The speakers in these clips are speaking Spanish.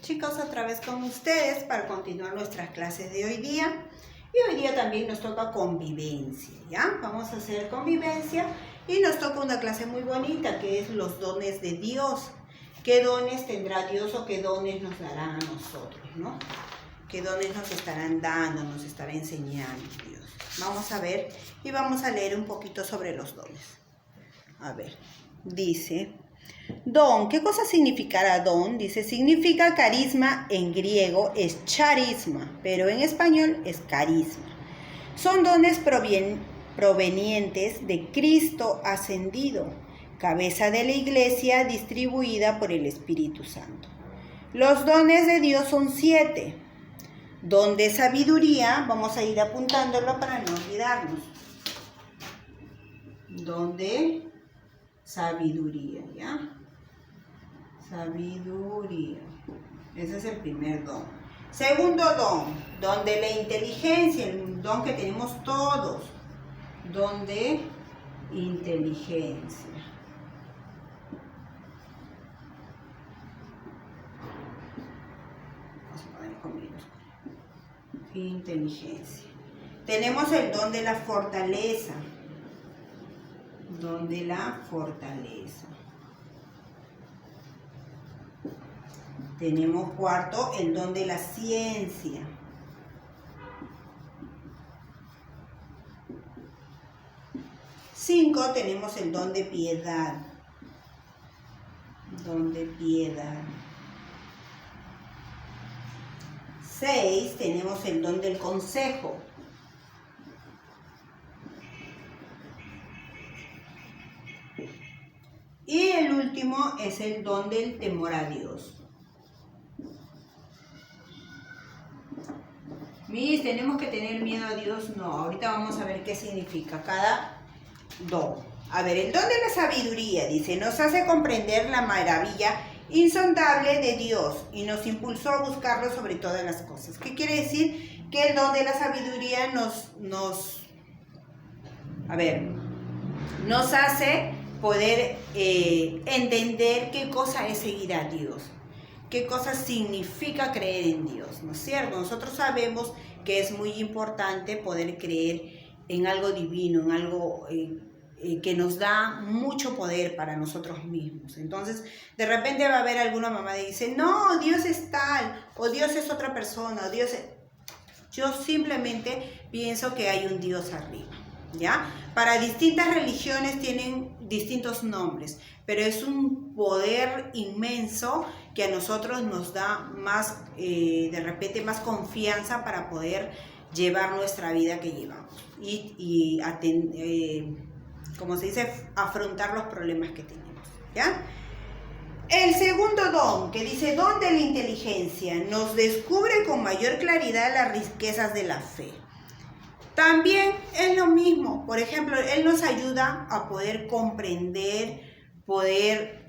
Chicos, otra vez con ustedes para continuar nuestras clases de hoy día. Y hoy día también nos toca convivencia, ¿ya? Vamos a hacer convivencia y nos toca una clase muy bonita que es los dones de Dios. ¿Qué dones tendrá Dios o qué dones nos dará a nosotros, no? ¿Qué dones nos estarán dando, nos estará enseñando Dios? Vamos a ver y vamos a leer un poquito sobre los dones. A ver, dice... Don, ¿qué cosa significará don? Dice, significa carisma, en griego es charisma, pero en español es carisma. Son dones provenientes de Cristo ascendido, cabeza de la iglesia distribuida por el Espíritu Santo. Los dones de Dios son 7. Don de sabiduría, vamos a ir apuntándolo para no olvidarnos. Don de sabiduría, ¿ya? Sabiduría. Ese es el primer don. Segundo don de la inteligencia, el don que tenemos todos. Don de inteligencia. Vamos a poner con minúscula. Inteligencia. Tenemos el don de la fortaleza. Don de la fortaleza. Tenemos cuarto, el don de la ciencia. 5, tenemos el don de piedad. Don de piedad. 6, tenemos el don del consejo. Y el último es el don del temor a Dios. Mis, ¿tenemos que tener miedo a Dios? No, ahorita vamos a ver qué significa cada don. A ver, el don de la sabiduría, dice, nos hace comprender la maravilla insondable de Dios y nos impulsó a buscarlo sobre todas las cosas. ¿Qué quiere decir? Que el don de la sabiduría nos hace poder entender qué cosa es seguir a Dios, qué cosa significa creer en Dios, ¿no es cierto? Nosotros sabemos que es muy importante poder creer en algo divino, en algo que nos da mucho poder para nosotros mismos. Entonces, de repente va a haber alguna mamá que dice, no, Dios es tal, o Dios es otra persona, o Dios es... Yo simplemente pienso que hay un Dios arriba, ¿ya? Para distintas religiones tienen distintos nombres, pero es un poder inmenso que a nosotros nos da más, de repente, más confianza para poder llevar nuestra vida que llevamos y como se dice, afrontar los problemas que tenemos, ¿ya? El segundo don, que dice don de la inteligencia, nos descubre con mayor claridad las riquezas de la fe. También es lo mismo, por ejemplo, Él nos ayuda a poder comprender, poder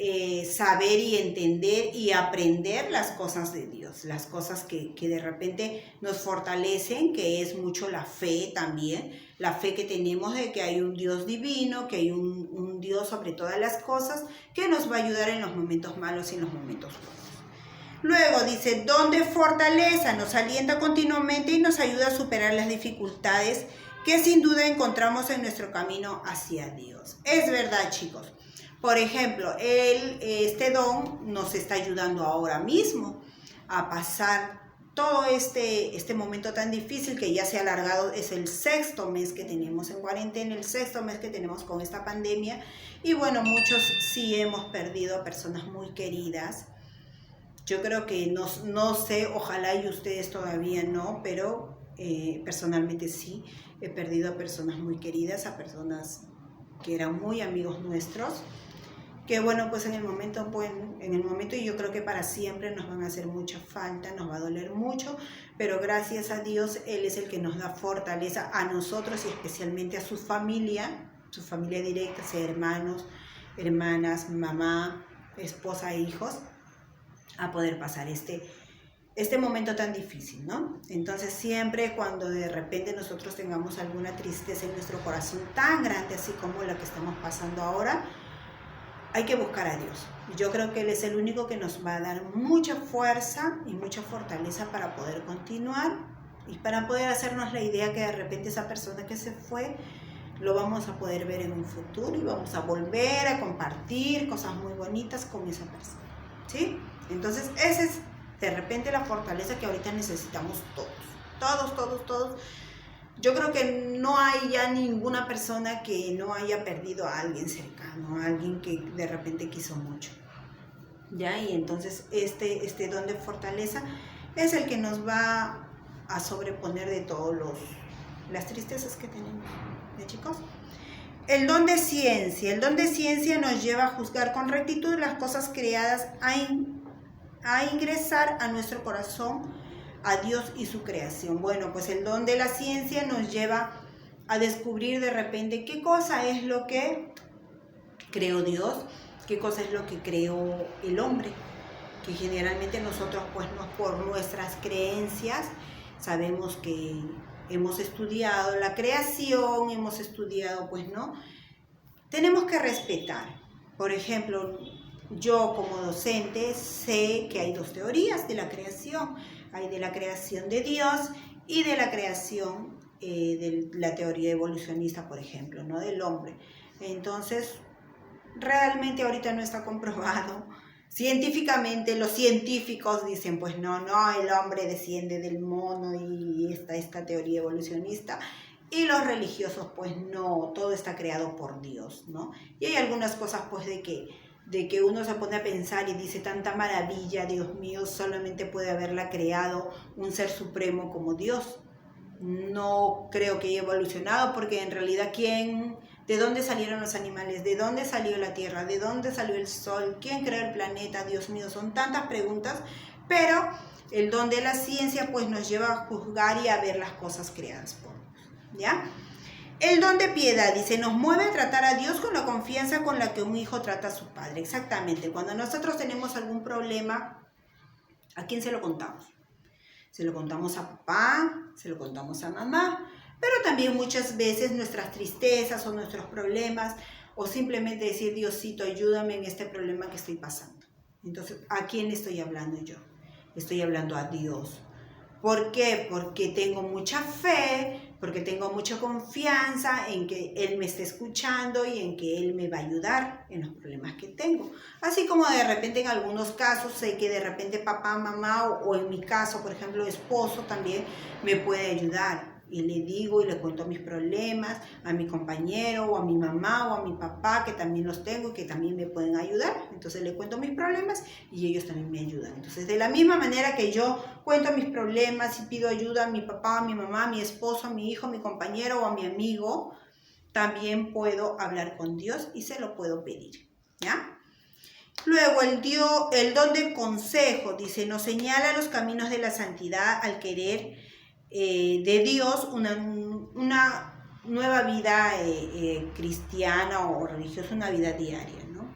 saber y entender y aprender las cosas de Dios, las cosas que de repente nos fortalecen, que es mucho la fe también, la fe que tenemos de que hay un Dios divino, que hay un Dios sobre todas las cosas, que nos va a ayudar en los momentos malos y en los momentos buenos. Luego dice, don de fortaleza, nos alienta continuamente y nos ayuda a superar las dificultades que sin duda encontramos en nuestro camino hacia Dios. Es verdad, chicos. Por ejemplo, este don nos está ayudando ahora mismo a pasar todo este momento tan difícil que ya se ha alargado. Es el 6º mes que tenemos en cuarentena, el 6º mes que tenemos con esta pandemia. Y bueno, muchos sí hemos perdido a personas muy queridas. Yo creo que no sé, ojalá y ustedes todavía no, pero personalmente sí, he perdido a personas muy queridas, a personas que eran muy amigos nuestros, que bueno, pues en el momento y yo creo que para siempre nos van a hacer mucha falta, nos va a doler mucho, pero gracias a Dios, Él es el que nos da fortaleza a nosotros y especialmente a su familia directa, sea hermanos, hermanas, mamá, esposa e hijos, a poder pasar este momento tan difícil, ¿no? Entonces siempre cuando de repente nosotros tengamos alguna tristeza en nuestro corazón tan grande así como la que estamos pasando ahora, hay que buscar a Dios. Yo creo que Él es el único que nos va a dar mucha fuerza y mucha fortaleza para poder continuar y para poder hacernos la idea que de repente esa persona que se fue lo vamos a poder ver en un futuro y vamos a volver a compartir cosas muy bonitas con esa persona, ¿sí? Entonces esa es de repente la fortaleza que ahorita necesitamos todos. Yo creo que no hay ya ninguna persona que no haya perdido a alguien cercano, a alguien que de repente quiso mucho, ¿ya? Y entonces este don de fortaleza es el que nos va a sobreponer de todas las tristezas que tenemos, ¿ya, chicos? El don de ciencia. El don de ciencia nos lleva a juzgar con rectitud las cosas creadas, a ingresar a nuestro corazón a Dios y su creación. Bueno, pues el don de la ciencia nos lleva a descubrir de repente qué cosa es lo que creó Dios, qué cosa es lo que creó el hombre, que generalmente nosotros pues no, por nuestras creencias sabemos que hemos estudiado la creación, hemos estudiado pues no, tenemos que respetar. Por ejemplo, yo como docente sé que hay dos teorías de la creación. Hay de la creación de Dios y de la creación de la teoría evolucionista, por ejemplo, ¿no? Del hombre. Entonces, realmente ahorita no está comprobado. Científicamente, los científicos dicen, pues no, el hombre desciende del mono y esta teoría evolucionista. Y los religiosos, pues no, todo está creado por Dios, ¿no? Y hay algunas cosas, pues, de que uno se pone a pensar y dice, tanta maravilla, Dios mío, solamente puede haberla creado un ser supremo como Dios. No creo que haya evolucionado, porque en realidad, ¿de dónde salieron los animales? ¿De dónde salió la tierra? ¿De dónde salió el sol? ¿Quién creó el planeta? Dios mío, son tantas preguntas, pero el don de la ciencia pues nos lleva a juzgar y a ver las cosas creadas por Dios, ¿ya? El don de piedad, dice, nos mueve a tratar a Dios con la confianza con la que un hijo trata a su padre. Exactamente, cuando nosotros tenemos algún problema, ¿a quién se lo contamos? Se lo contamos a papá, se lo contamos a mamá, pero también muchas veces nuestras tristezas o nuestros problemas, o simplemente decir, Diosito, ayúdame en este problema que estoy pasando. Entonces, ¿a quién estoy hablando yo? Estoy hablando a Dios. ¿Por qué? Porque tengo mucha fe, porque tengo mucha confianza en que Él me está escuchando y en que Él me va a ayudar en los problemas que tengo. Así como de repente en algunos casos sé que de repente papá, mamá o en mi caso, por ejemplo, esposo también me puede ayudar. Y le digo y le cuento mis problemas a mi compañero o a mi mamá o a mi papá, que también los tengo y que también me pueden ayudar. Entonces le cuento mis problemas y ellos también me ayudan. Entonces de la misma manera que yo cuento mis problemas y pido ayuda a mi papá, a mi mamá, a mi esposo, a mi hijo, a mi compañero o a mi amigo, también puedo hablar con Dios y se lo puedo pedir, ¿ya? Luego el don del consejo, dice, nos señala los caminos de la santidad al querer de Dios una nueva vida cristiana o religiosa, una vida diaria, ¿no?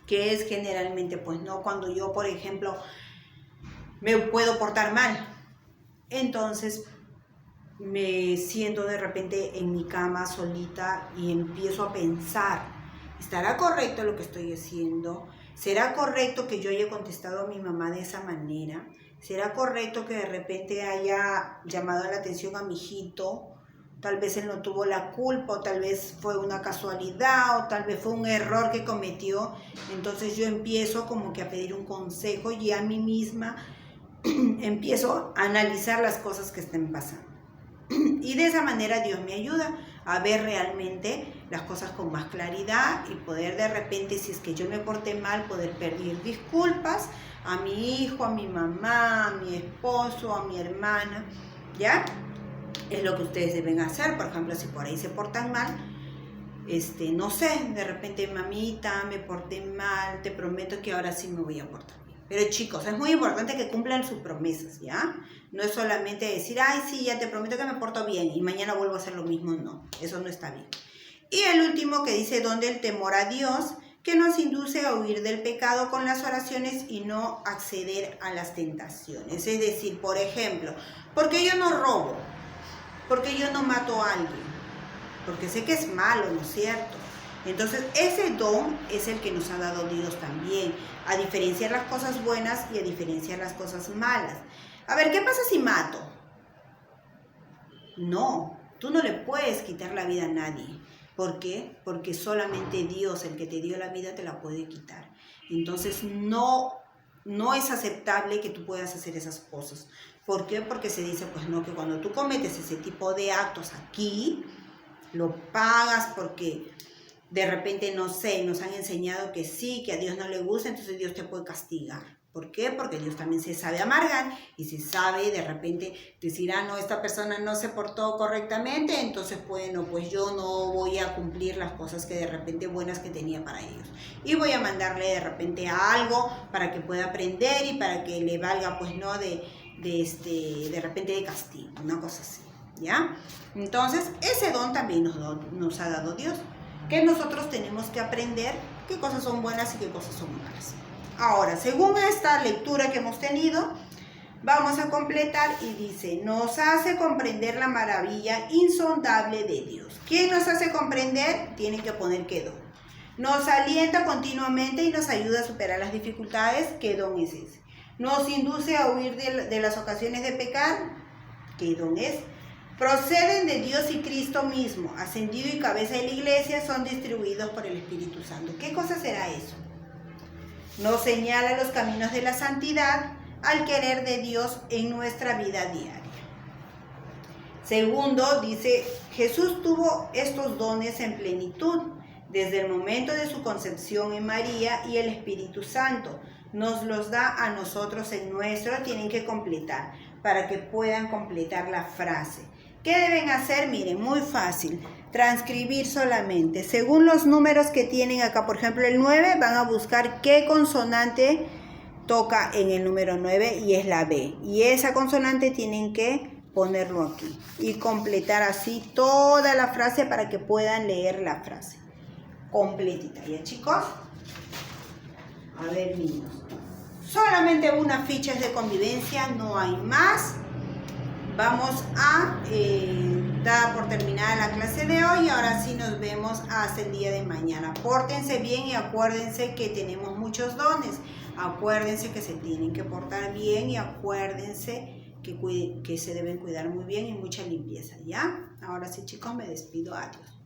Que es generalmente, pues, ¿no? Cuando yo, por ejemplo, me puedo portar mal, entonces me siento de repente en mi cama solita y empiezo a pensar, ¿estará correcto lo que estoy haciendo? ¿Será correcto que yo haya contestado a mi mamá de esa manera? ¿Será correcto que de repente haya llamado la atención a mi hijito? Tal vez él no tuvo la culpa, o tal vez fue una casualidad, o tal vez fue un error que cometió. Entonces yo empiezo como que a pedir un consejo y a mí misma empiezo a analizar las cosas que estén pasando. Y de esa manera Dios me ayuda a ver realmente las cosas con más claridad y poder de repente, si es que yo me porté mal, poder pedir disculpas a mi hijo, a mi mamá, a mi esposo, a mi hermana, ¿ya? Es lo que ustedes deben hacer. Por ejemplo, si por ahí se portan mal, no sé, de repente, mamita, me porté mal, te prometo que ahora sí me voy a portar bien. Pero chicos, es muy importante que cumplan sus promesas, ¿ya? No es solamente decir, ay, sí, ya te prometo que me porto bien y mañana vuelvo a hacer lo mismo. No, eso no está bien. Y el último que dice, donde el temor a Dios, que nos induce a huir del pecado con las oraciones y no acceder a las tentaciones. Es decir, por ejemplo, porque yo no robo, porque yo no mato a alguien, porque sé que es malo, ¿no es cierto? Entonces, ese don es el que nos ha dado Dios también, a diferenciar las cosas buenas y a diferenciar las cosas malas. A ver, ¿qué pasa si mato? No, tú no le puedes quitar la vida a nadie. ¿Por qué? Porque solamente Dios, el que te dio la vida, te la puede quitar. Entonces, no es aceptable que tú puedas hacer esas cosas. ¿Por qué? Porque se dice, pues no, que cuando tú cometes ese tipo de actos aquí, lo pagas porque de repente, no sé, nos han enseñado que sí, que a Dios no le gusta, entonces Dios te puede castigar. ¿Por qué? Porque Dios también se sabe amargar y se sabe de repente decir, no, esta persona no se portó correctamente, entonces bueno, pues yo no voy a cumplir las cosas que de repente buenas que tenía para ellos. Y voy a mandarle de repente algo para que pueda aprender y para que le valga, pues no, de repente de castigo, una cosa así, ¿ya? Entonces, ese don también nos ha dado Dios, que nosotros tenemos que aprender qué cosas son buenas y qué cosas son malas. Ahora, según esta lectura que hemos tenido, vamos a completar y dice, nos hace comprender la maravilla insondable de Dios. ¿Quién nos hace comprender? Tiene que poner qué don. Nos alienta continuamente y nos ayuda a superar las dificultades. ¿Qué don es ese? Nos induce a huir de las ocasiones de pecar. ¿Qué don es? Proceden de Dios y Cristo mismo, ascendido y cabeza de la iglesia, son distribuidos por el Espíritu Santo. ¿Qué cosa será eso? Nos señala los caminos de la santidad al querer de Dios en nuestra vida diaria. Segundo, dice, Jesús tuvo estos dones en plenitud desde el momento de su concepción en María, y el Espíritu Santo nos los da a nosotros en nuestro, tienen que completar para que puedan completar la frase. ¿Qué deben hacer? Miren, muy fácil, transcribir solamente. Según los números que tienen acá, por ejemplo el 9, van a buscar qué consonante toca en el número 9 y es la B. Y esa consonante tienen que ponerlo aquí y completar así toda la frase para que puedan leer la frase completita. ¿Ya, chicos? A ver, niños. Solamente unas fichas de convivencia, no hay más. Vamos a dar por terminada la clase de hoy y ahora sí nos vemos hasta el día de mañana. Pórtense bien y acuérdense que tenemos muchos dones. Acuérdense que se tienen que portar bien y acuérdense que se deben cuidar muy bien y mucha limpieza, ¿ya? Ahora sí, chicos, me despido. Adiós.